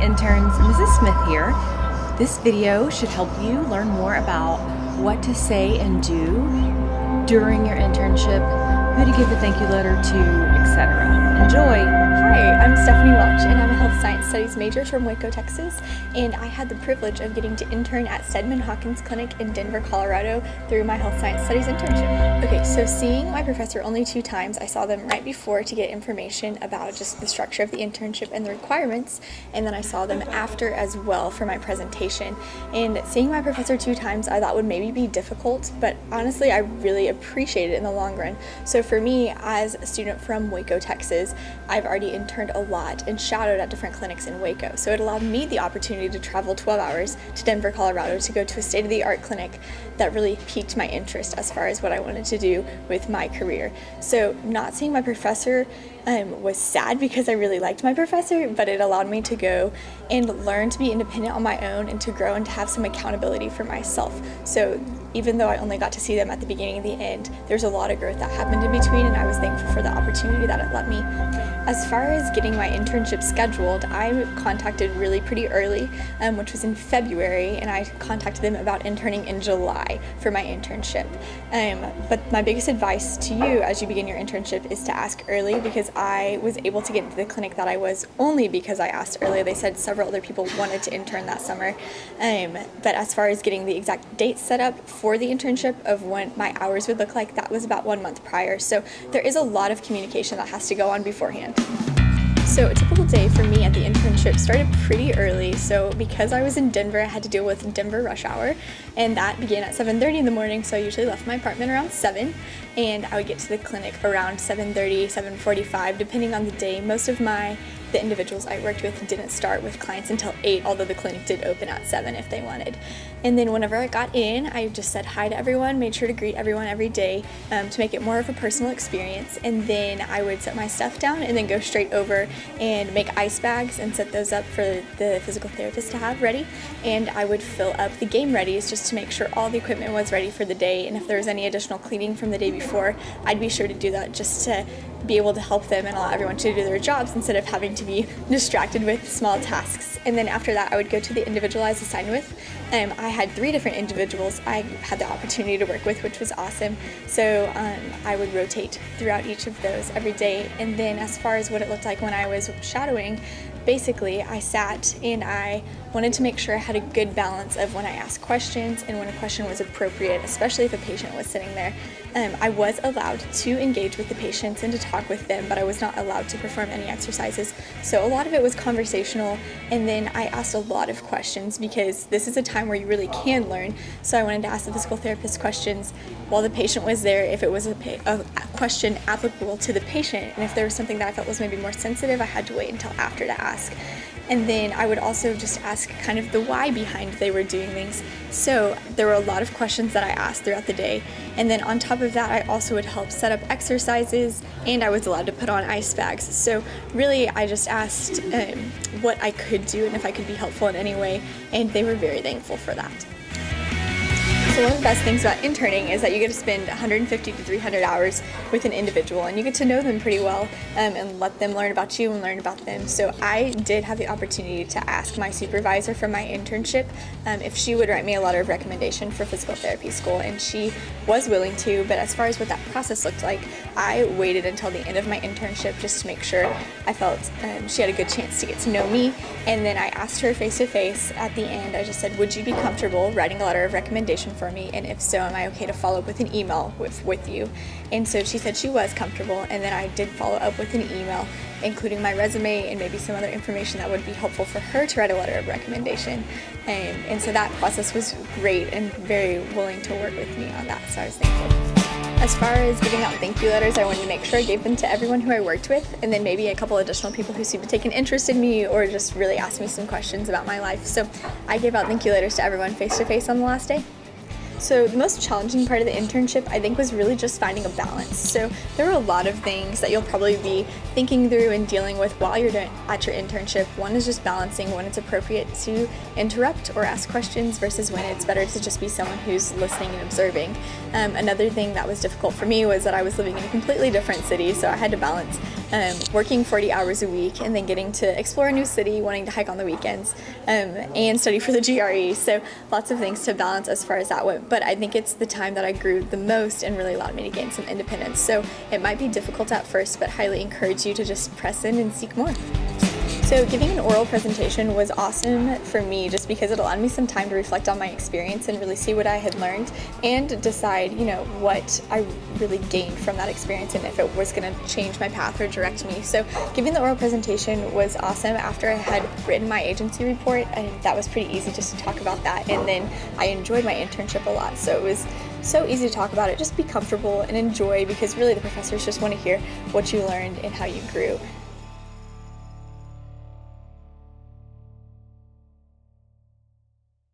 interns, Mrs. Smith here. This video should help you learn more about what to say and do during your internship, who to give a thank you letter to, etc. Enjoy! Hi, I'm Stephanie Welch, and I'm a Health Science Studies major from Waco, Texas, and I had the privilege of getting to intern at Steadman Hawkins Clinic in Denver, Colorado through my Health Science Studies internship. Okay, so seeing my professor only 2 times, I saw them right before to get information about just the structure of the internship and the requirements, and then I saw them after as well for my presentation. And seeing my professor 2 times I thought would maybe be difficult, but honestly I really appreciate it in the long run. So for me, as a student from Waco, Texas, I've already interned a lot and shadowed at different clinics in Waco. So it allowed me the opportunity to travel 12 hours to Denver, Colorado to go to a state-of-the-art clinic that really piqued my interest as far as what I wanted to do with my career. So not seeing my professor was sad because I really liked my professor, but it allowed me to go and learn to be independent on my own and to grow and to have some accountability for myself. So even though I only got to see them at the beginning and the end, there's a lot of growth that happened in between, and I was thankful for the opportunity that it let me. As far as getting my internship scheduled, I contacted really pretty early, which was in February, and I contacted them about interning in July for my internship. But my biggest advice to you as you begin your internship is to ask early, because I was able to get into the clinic that I was only because I asked early. They said several other people wanted to intern that summer. But as far as getting the exact date set up for the internship of when my hours would look like, that was about 1 month prior. So there is a lot of communication that has to go on beforehand. So a typical day for me at the internship started pretty early. So because I was in Denver, I had to deal with Denver rush hour, and that began at 7:30 in the morning. So I usually left my apartment around 7, and I would get to the clinic around 7:30, 7:45, depending on the day. Most of the individuals I worked with didn't start with clients until 8, although the clinic did open at 7 if they wanted. And then whenever I got in, I just said hi to everyone, made sure to greet everyone every day to make it more of a personal experience. And then I would set my stuff down and then go straight over and make ice bags and set those up for the physical therapist to have ready. And I would fill up the game readies just to make sure all the equipment was ready for the day. And if there was any additional cleaning from the day before, I'd be sure to do that just to be able to help them and allow everyone to do their jobs instead of having to be distracted with small tasks. And then after that, I would go to the individualized assign with. I had 3 different individuals I had the opportunity to work with, which was awesome. So I would rotate throughout each of those every day. And then as far as what it looked like when I was shadowing, basically I sat and I wanted to make sure I had a good balance of when I asked questions and when a question was appropriate, especially if a patient was sitting there. I was allowed to engage with the patients and to talk with them, but I was not allowed to perform any exercises. So a lot of it was conversational, and then I asked a lot of questions because this is a time where you really can learn. So I wanted to ask the physical therapist questions while the patient was there, if it was a question applicable to the patient, and if there was something that I felt was maybe more sensitive, I had to wait until after to ask. And then I would also just ask kind of the why behind they were doing things. So there were a lot of questions that I asked throughout the day. And then on top of that, I also would help set up exercises, and I was allowed to put on ice bags. So really, I just asked what I could do and if I could be helpful in any way, and they were very thankful for that. So one of the best things about interning is that you get to spend 150 to 300 hours with an individual, and you get to know them pretty well and let them learn about you and learn about them. So I did have the opportunity to ask my supervisor from my internship if she would write me a letter of recommendation for physical therapy school, and she was willing to. But as far as what that process looked like, I waited until the end of my internship just to make sure I felt she had a good chance to get to know me. And then I asked her face to face at the end. I just said, would you be comfortable writing a letter of recommendation for me, and if so, am I okay to follow up with an email with you? And so she said she was comfortable, and then I did follow up with an email including my resume and maybe some other information that would be helpful for her to write a letter of recommendation. And so that process was great and very willing to work with me on that, so I was thankful. As far as giving out thank you letters, I wanted to make sure I gave them to everyone who I worked with, and then maybe a couple additional people who seemed to take an interest in me or just really asked me some questions about my life. So I gave out thank you letters to everyone face to face on the last day. So the most challenging part of the internship, I think, was really just finding a balance. So there were a lot of things that you'll probably be thinking through and dealing with while you're at your internship. One is just balancing when it's appropriate to interrupt or ask questions versus when it's better to just be someone who's listening and observing. Another thing that was difficult for me was that I was living in a completely different city, so I had to balance working 40 hours a week and then getting to explore a new city, wanting to hike on the weekends, and study for the GRE. So lots of things to balance as far as that went. But I think it's the time that I grew the most and really allowed me to gain some independence. So it might be difficult at first, but highly encourage you to just press in and seek more. So giving an oral presentation was awesome for me just because it allowed me some time to reflect on my experience and really see what I had learned and decide, what I really gained from that experience and if it was going to change my path or direct me. So giving the oral presentation was awesome after I had written my agency report, and that was pretty easy just to talk about that. And then I enjoyed my internship a lot. So it was so easy to talk about it, just be comfortable and enjoy, because really the professors just want to hear what you learned and how you grew.